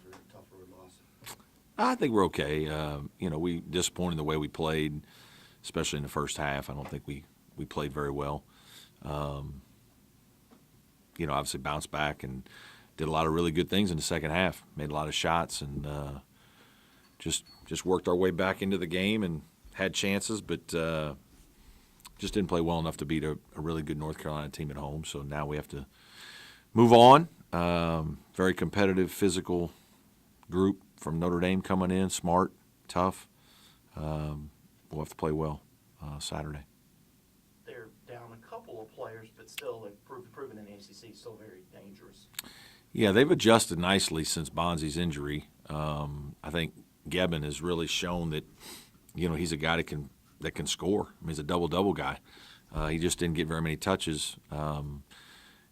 after a tough road loss? I think we're okay. We disappointed the way we played, especially in the first half. I don't think we played very well. Obviously bounced back and did a lot of really good things in the second half. Made a lot of shots and just worked our way back into the game and had chances, but just didn't play well enough to beat a really good North Carolina team at home. So now we have to move on. Very competitive, physical group from Notre Dame coming in, smart, tough. We'll have to play well Saturday. They're down a couple of players, but still they've proven in the ACC still very dangerous. Yeah, they've adjusted nicely since Bonzi's injury. I think Gebbin has really shown that he's a guy that can score. I mean, he's a double-double guy. He just didn't get very many touches.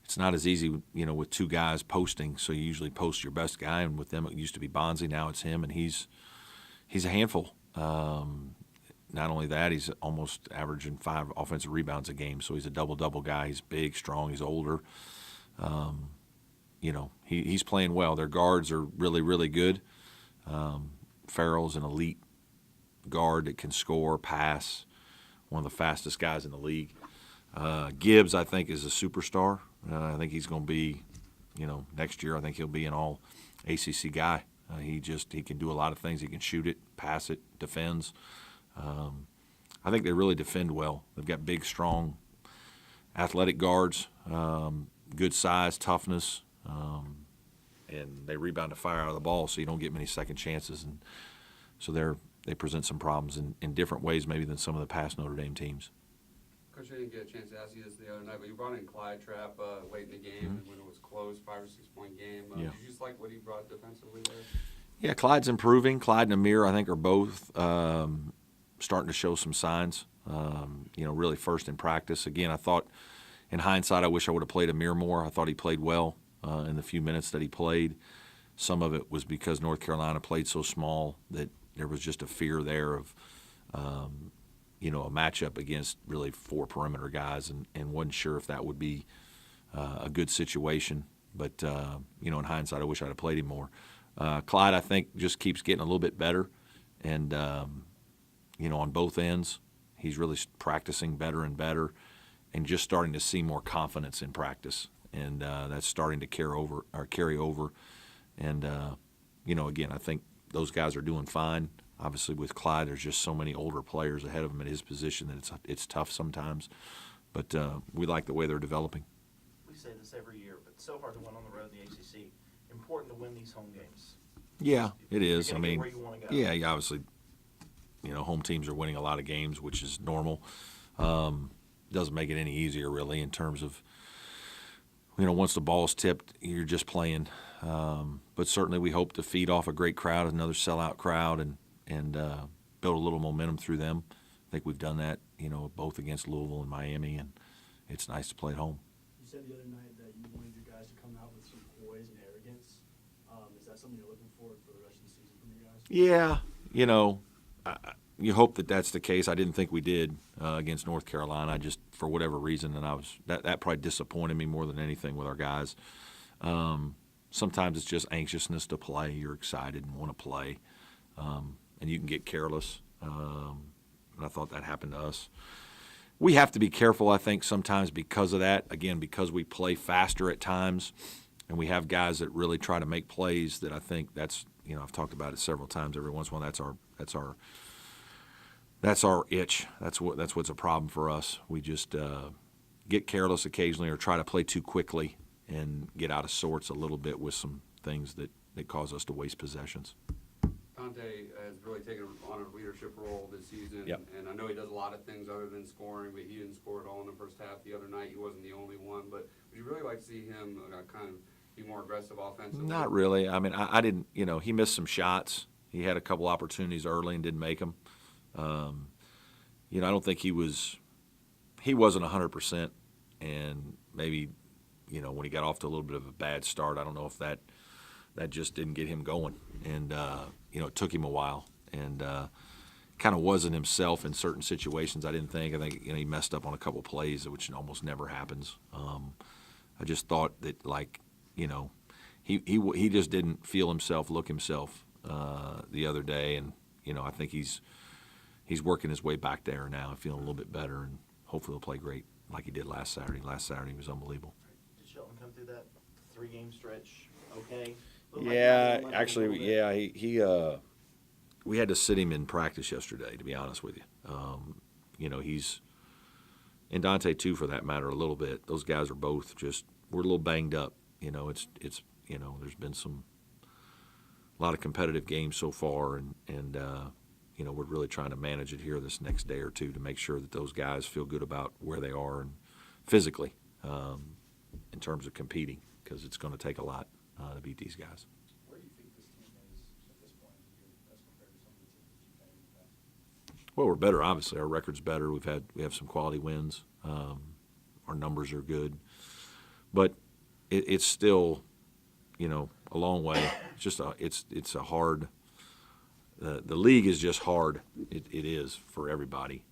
It's not as easy, with two guys posting. So you usually post your best guy, and with them it used to be Bonzi. Now it's him, and he's a handful. Not only that, he's almost averaging 5 offensive rebounds a game. So he's a double-double guy. He's big, strong. He's older. He's playing well. Their guards are really, really good. Farrell's an elite guard that can score, pass, one of the fastest guys in the league. Gibbs, I think, is a superstar. I think he's going to be, next year I think he'll be an all ACC guy. He can do a lot of things. He can shoot it, pass it, defends. I think they really defend well. They've got big, strong, athletic guards, good size, toughness, and they rebound the fire out of the ball, so you don't get many second chances. And so they present some problems in different ways maybe than some of the past Notre Dame teams. Coach, I didn't get a chance to ask you this the other night, but you brought in Clyde Trapp late in the game when it was close, 5 or 6 point game. Yeah. Did you just like what he brought defensively there? Yeah, Clyde's improving. Clyde and Amir, I think, are both starting to show some signs. Really first in practice. Again, I thought, in hindsight, I wish I would have played Amir more. I thought he played well in the few minutes that he played. Some of it was because North Carolina played so small that there was just a fear there of, a matchup against really 4 perimeter guys, and wasn't sure if that would be a good situation. But, in hindsight, I wish I'd have played him more. Clyde, I think, just keeps getting a little bit better. And, on both ends, he's really practicing better and better and just starting to see more confidence in practice. And that's starting to carry over. And, again, I think those guys are doing fine. Obviously, with Clyde, there's just so many older players ahead of him at his position that it's tough sometimes. But we like the way they're developing. We say this every year, but so hard to win on the road in the ACC. Important to win these home games. Yeah, it is. Where you want to go. Yeah, obviously, home teams are winning a lot of games, which is normal. Doesn't make it any easier, really, in terms of, once the ball's tipped, you're just playing. But certainly we hope to feed off a great crowd, another sellout crowd, and build a little momentum through them. I think we've done that, both against Louisville and Miami, and it's nice to play at home. You said the other night that you wanted your guys to come out with some poise and arrogance. Is that something you're looking for the rest of the season from you guys? Yeah, you hope that that's the case. I didn't think we did against North Carolina. I just, for whatever reason, and that probably disappointed me more than anything with our guys. Sometimes it's just anxiousness to play. You're excited and want to play, and you can get careless. And I thought that happened to us. We have to be careful, I think, sometimes because of that. Again, because we play faster at times, and we have guys that really try to make plays. That I think that's, I've talked about it several times. Every once in a while, that's our itch. That's what's a problem for us. We just get careless occasionally, or try to play too quickly and get out of sorts a little bit with some things that cause us to waste possessions. Dante has really taken on a leadership role this season, Yep. and I know he does a lot of things other than scoring, but he didn't score at all in the first half the other night. He wasn't the only one, but would you really like to see him kind of be more aggressive offensively? Not really. I mean, I didn't, he missed some shots. He had a couple opportunities early and didn't make them. I don't think he wasn't 100%, and maybe, when he got off to a little bit of a bad start, I don't know if that just didn't get him going. And, it took him a while, and kind of wasn't himself in certain situations, I didn't think. I think, he messed up on a couple plays, which almost never happens. I just thought that, he he just didn't feel himself, look himself the other day, and I think he's working his way back there now and feeling a little bit better, and hopefully he'll play great like he did last Saturday. Last Saturday he was unbelievable. Did Shelton come through that 3-game stretch okay? Looked like Yeah, he might have actually, a little bit. he we had to sit him in practice yesterday, to be honest with you. He's and Dante too, for that matter, a little bit. Those guys are both we're a little banged up. It's there's been a lot of competitive games so far, and we're really trying to manage it here this next day or two to make sure that those guys feel good about where they are and physically in terms of competing, because it's going to take a lot to beat these guys. Where do you think this team is at this point in the year as compared to some of the teams that you've had in the past? Well, we're better, obviously. Our record's better. We have some quality wins. Our numbers are good, but it's still, a long way. It's just it's a hard. The league is just hard. It is for everybody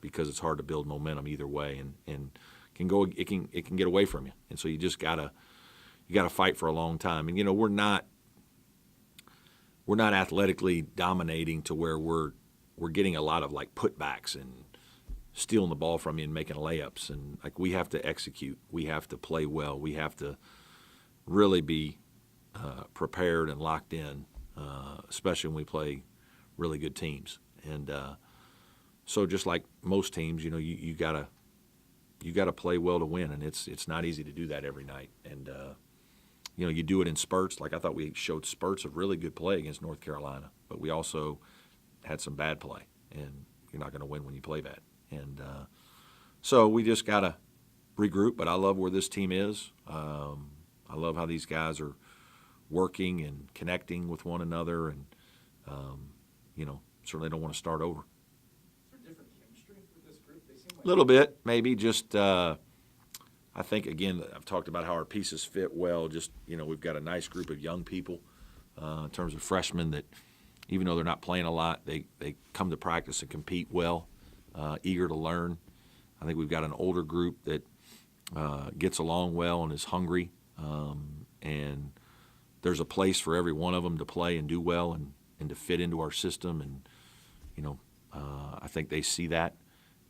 because it's hard to build momentum either way, and it can get away from you. And so you just gotta fight for a long time. And we're not athletically dominating to where we're getting a lot of like putbacks and stealing the ball from you and making layups. And like, we have to execute. We have to play well. We have to really be prepared and locked in, especially when we play really good teams. And so just like most teams, you gotta play well to win, and it's not easy to do that every night. And you do it in spurts. Like, I thought we showed spurts of really good play against North Carolina, but we also had some bad play, and you're not going to win when you play bad. And so we just got to regroup. But I love where this team is. I love how these guys are working and connecting with one another, and certainly don't want to start over. Is there different chemistry with this group? They seem like A little bit, maybe. Just I think, again, I've talked about how our pieces fit well. Just we've got a nice group of young people in terms of freshmen that, even though they're not playing a lot, they come to practice and compete well, eager to learn. I think we've got an older group that gets along well and is hungry, and there's a place for every one of them to play and do well and to fit into our system. And I think they see that,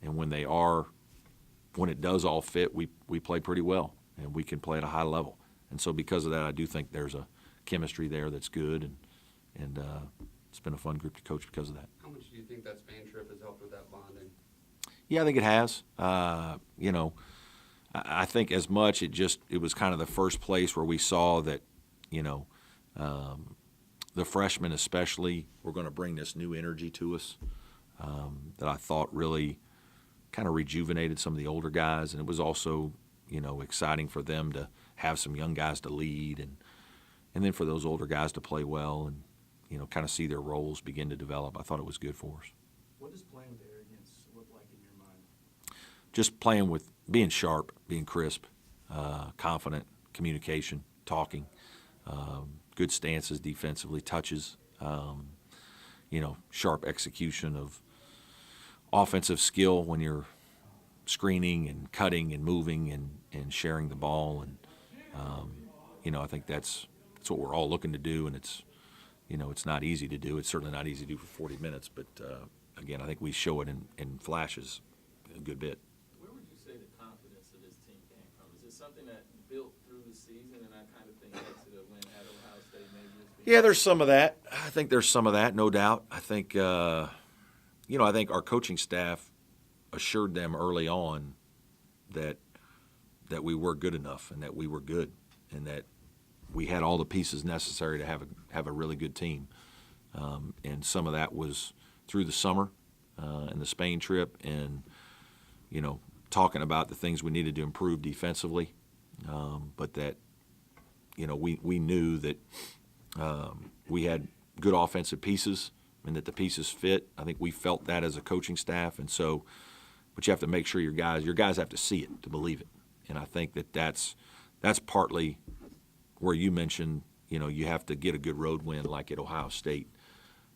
and when it does all fit, we play pretty well, and we can play at a high level. And so because of that, I do think there's a chemistry there that's good, and it's been a fun group to coach because of that. How much do you think that Spain trip has helped with that bonding? Yeah, I think it has. I think as much it was kind of the first place where we saw that, the freshmen especially were going to bring this new energy to us that I thought really kind of rejuvenated some of the older guys. And it was also, exciting for them to have some young guys to lead, and then for those older guys to play well and, kind of see their roles begin to develop. I thought it was good for us. What does playing with arrogance look like in your mind? Just playing with being sharp, being crisp, confident, communication, talking, good stances defensively, touches, sharp execution of offensive skill when you're screening and cutting and moving and sharing the ball. And, I think that's what we're all looking to do, and it's not easy to do. It's certainly not easy to do for 40 minutes, but again, I think we show it in flashes a good bit. Where would you say the confidence of this team came from? Is it something that built through the season, and I kind of think that's to the win at Ohio State maybe? Yeah, there's some of that. I think there's some of that, no doubt. I think, I think our coaching staff assured them early on that we were good enough and that we were good and that we had all the pieces necessary to have a really good team. And some of that was through the summer and the Spain trip, and talking about the things we needed to improve defensively, but that we knew that we had good offensive pieces and that the pieces fit. I think we felt that as a coaching staff, and so, but you have to make sure your guys have to see it to believe it. And I think that's partly where you mentioned, you have to get a good road win like at Ohio State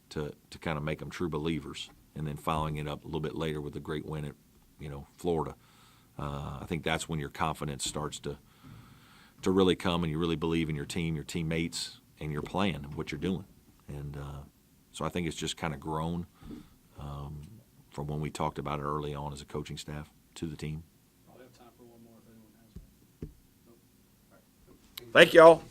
to kind of make them true believers, and then following it up a little bit later with a great win at, Florida. I think that's when your confidence starts to to really come and you really believe in your team, your teammates, and your plan and what you're doing. And so I think it's just kind of grown from when we talked about it early on as a coaching staff to the team. Probably have time for one more if anyone has one. Nope. All right. Thank y'all.